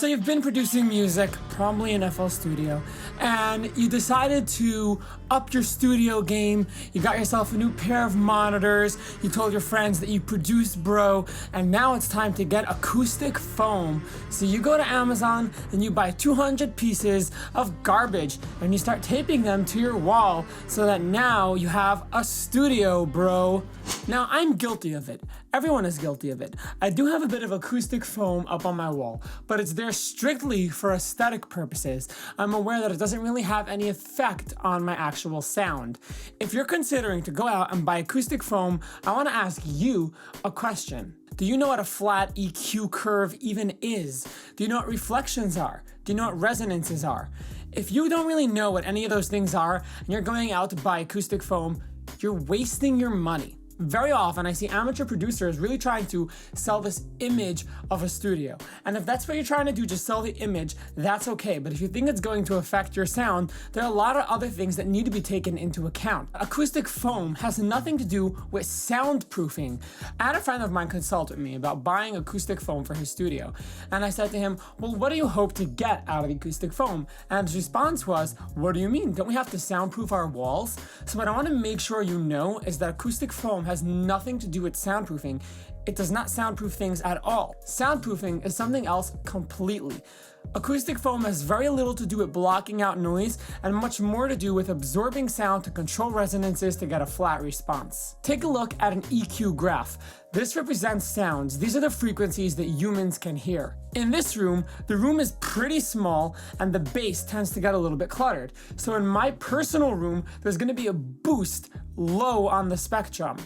So you've been producing music, probably in FL Studio, and you decided to up your studio game. You got yourself a new pair of monitors, you told your friends that you produce, bro, and now it's time to get acoustic foam. So you go to Amazon and you buy 200 pieces of garbage and you start taping them to your wall so that now you have a studio, bro. Now, I'm guilty of it. Everyone is guilty of it. I do have a bit of acoustic foam up on my wall, but it's there strictly for aesthetic purposes. I'm aware that it doesn't really have any effect on my actual sound. If you're considering to go out and buy acoustic foam, I want to ask you a question. Do you know what a flat EQ curve even is? Do you know what reflections are? Do you know what resonances are? If you don't really know what any of those things are, and you're going out to buy acoustic foam, you're wasting your money. Very often I see amateur producers really trying to sell this image of a studio. And if that's what you're trying to do, just sell the image, that's okay. But if you think it's going to affect your sound, there are a lot of other things that need to be taken into account. Acoustic foam has nothing to do with soundproofing. I had a friend of mine consult with me about buying acoustic foam for his studio. And I said to him, well, what do you hope to get out of the acoustic foam? And his response was, what do you mean? Don't we have to soundproof our walls? So what I want to make sure you know is that acoustic foam has nothing to do with soundproofing. It does not soundproof things at all. Soundproofing is something else completely. Acoustic foam has very little to do with blocking out noise and much more to do with absorbing sound to control resonances to get a flat response. Take a look at an EQ graph. This represents sounds. These are the frequencies that humans can hear. In this room, the room is pretty small and the bass tends to get a little bit cluttered. So in my personal room, there's going to be a boost low on the spectrum.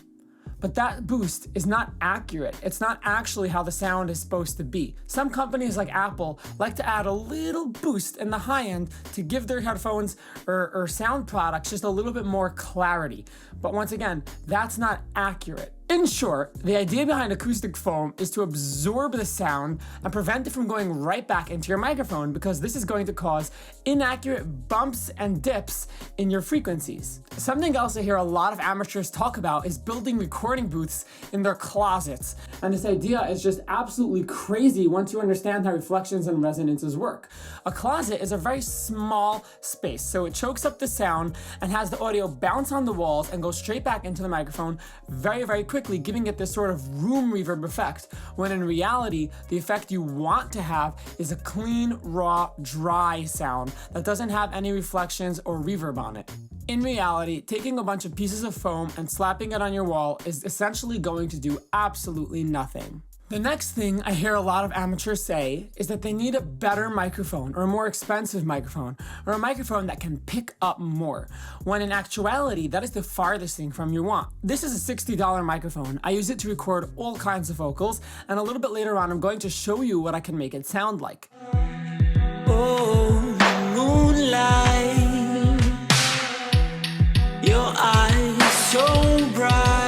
But that boost is not accurate. It's not actually how the sound is supposed to be. Some companies like Apple like to add a little boost in the high end to give their headphones or sound products just a little bit more clarity. But once again, that's not accurate. In short, the idea behind acoustic foam is to absorb the sound and prevent it from going right back into your microphone, because this is going to cause inaccurate bumps and dips in your frequencies. Something else I hear a lot of amateurs talk about is building recording booths in their closets. And this idea is just absolutely crazy once you understand how reflections and resonances work. A closet is a very small space, so it chokes up the sound and has the audio bounce on the walls and go straight back into the microphone very, very quickly, giving it this sort of room reverb effect, when in reality, the effect you want to have is a clean, raw, dry sound that doesn't have any reflections or reverb on it. In reality, taking a bunch of pieces of foam and slapping it on your wall is essentially going to do absolutely nothing. The next thing I hear a lot of amateurs say is that they need a better microphone or a more expensive microphone or a microphone that can pick up more, when in actuality, that is the farthest thing from your want. This is a $60 microphone. I use it to record all kinds of vocals, and a little bit later on, I'm going to show you what I can make it sound like. Oh, moonlight, your eyes so bright.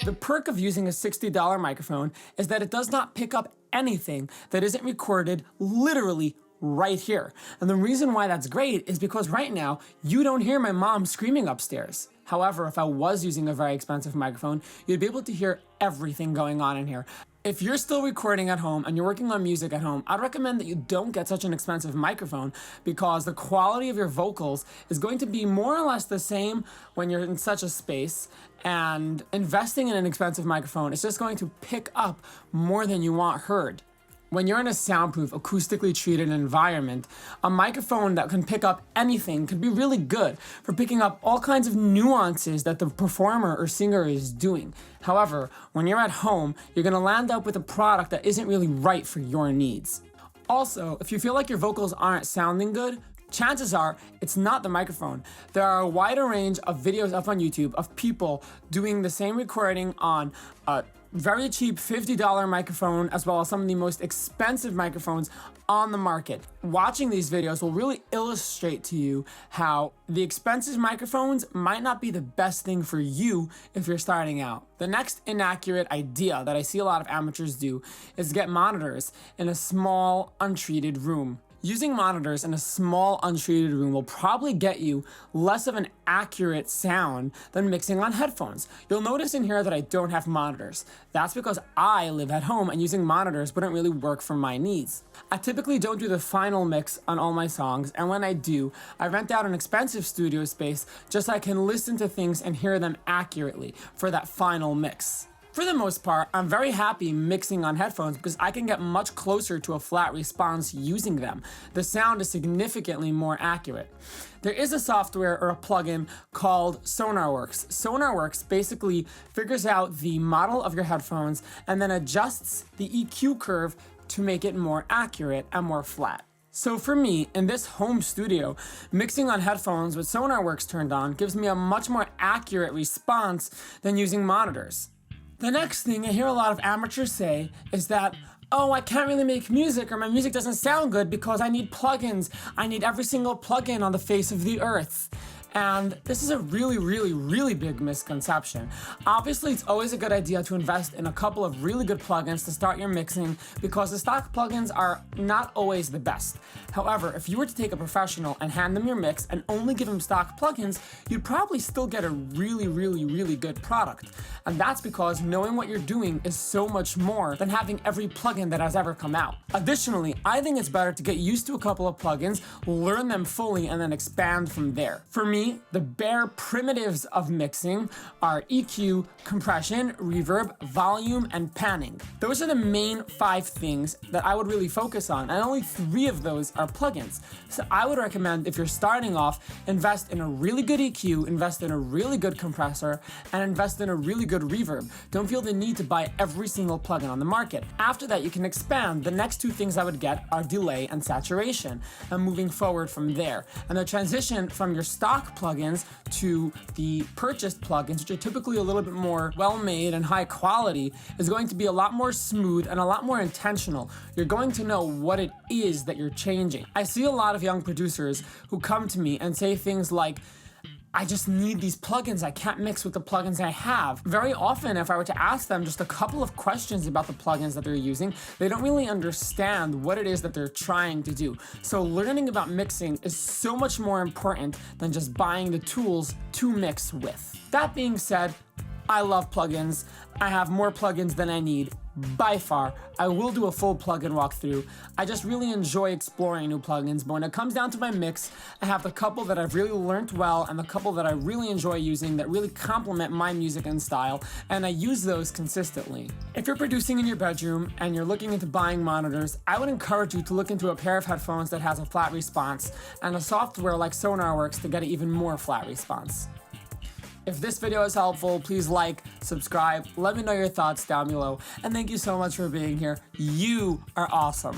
The perk of using a $60 microphone is that it does not pick up anything that isn't recorded literally right here. And the reason why that's great is because right now, you don't hear my mom screaming upstairs. However, if I was using a very expensive microphone, you'd be able to hear everything going on in here. If you're still recording at home and you're working on music at home, I'd recommend that you don't get such an expensive microphone, because the quality of your vocals is going to be more or less the same when you're in such a space, and investing in an expensive microphone is just going to pick up more than you want heard. When you're in a soundproof, acoustically treated environment, a microphone that can pick up anything can be really good for picking up all kinds of nuances that the performer or singer is doing. However, when you're at home, you're gonna land up with a product that isn't really right for your needs. Also, if you feel like your vocals aren't sounding good, chances are it's not the microphone. There are a wider range of videos up on YouTube of people doing the same recording on a very cheap $50 microphone, as well as some of the most expensive microphones on the market. Watching these videos will really illustrate to you how the expensive microphones might not be the best thing for you if you're starting out. The next inaccurate idea that I see a lot of amateurs do is get monitors in a small, untreated room. Using monitors in a small untreated room will probably get you less of an accurate sound than mixing on headphones. You'll notice in here that I don't have monitors. That's because I live at home and using monitors wouldn't really work for my needs. I typically don't do the final mix on all my songs, and when I do, I rent out an expensive studio space just so I can listen to things and hear them accurately for that final mix. For the most part, I'm very happy mixing on headphones because I can get much closer to a flat response using them. The sound is significantly more accurate. There is a software or a plugin called SonarWorks. SonarWorks basically figures out the model of your headphones and then adjusts the EQ curve to make it more accurate and more flat. So for me, in this home studio, mixing on headphones with SonarWorks turned on gives me a much more accurate response than using monitors. The next thing I hear a lot of amateurs say is that, oh, I can't really make music or my music doesn't sound good because I need plugins. I need every single plugin on the face of the earth. And this is a really big misconception. Obviously, it's always a good idea to invest in a couple of really good plugins to start your mixing because the stock plugins are not always the best. However, if you were to take a professional and hand them your mix and only give them stock plugins, you'd probably still get a really good product. And that's because knowing what you're doing is so much more than having every plugin that has ever come out. Additionally, I think it's better to get used to a couple of plugins, learn them fully, and then expand from there. For me, the bare primitives of mixing are EQ, compression, reverb, volume, and panning. Those are the main 5 things that I would really focus on, and only 3 of those are plugins. So I would recommend, if you're starting off, invest in a really good EQ, invest in a really good compressor, and invest in a really good reverb. Don't feel the need to buy every single plugin on the market. After that, you can expand. The next 2 things I would get are delay and saturation, and moving forward from there. And the transition from your stock plugins to the purchased plugins, which are typically a little bit more well-made and high quality, is going to be a lot more smooth and a lot more intentional. You're going to know what it is that you're changing. I see a lot of young producers who come to me and say things like, I just need these plugins. I can't mix with the plugins I have. Very often, if I were to ask them just a couple of questions about the plugins that they're using, they don't really understand what it is that they're trying to do. So learning about mixing is so much more important than just buying the tools to mix with. That being said, I love plugins. I have more plugins than I need. By far. I will do a full plugin walkthrough. I just really enjoy exploring new plugins, but when it comes down to my mix, I have the couple that I've really learned well and the couple that I really enjoy using that really complement my music and style, and I use those consistently. If you're producing in your bedroom and you're looking into buying monitors, I would encourage you to look into a pair of headphones that has a flat response and a software like SonarWorks to get an even more flat response. If this video is helpful, please like, subscribe, let me know your thoughts down below, and thank you so much for being here. You are awesome.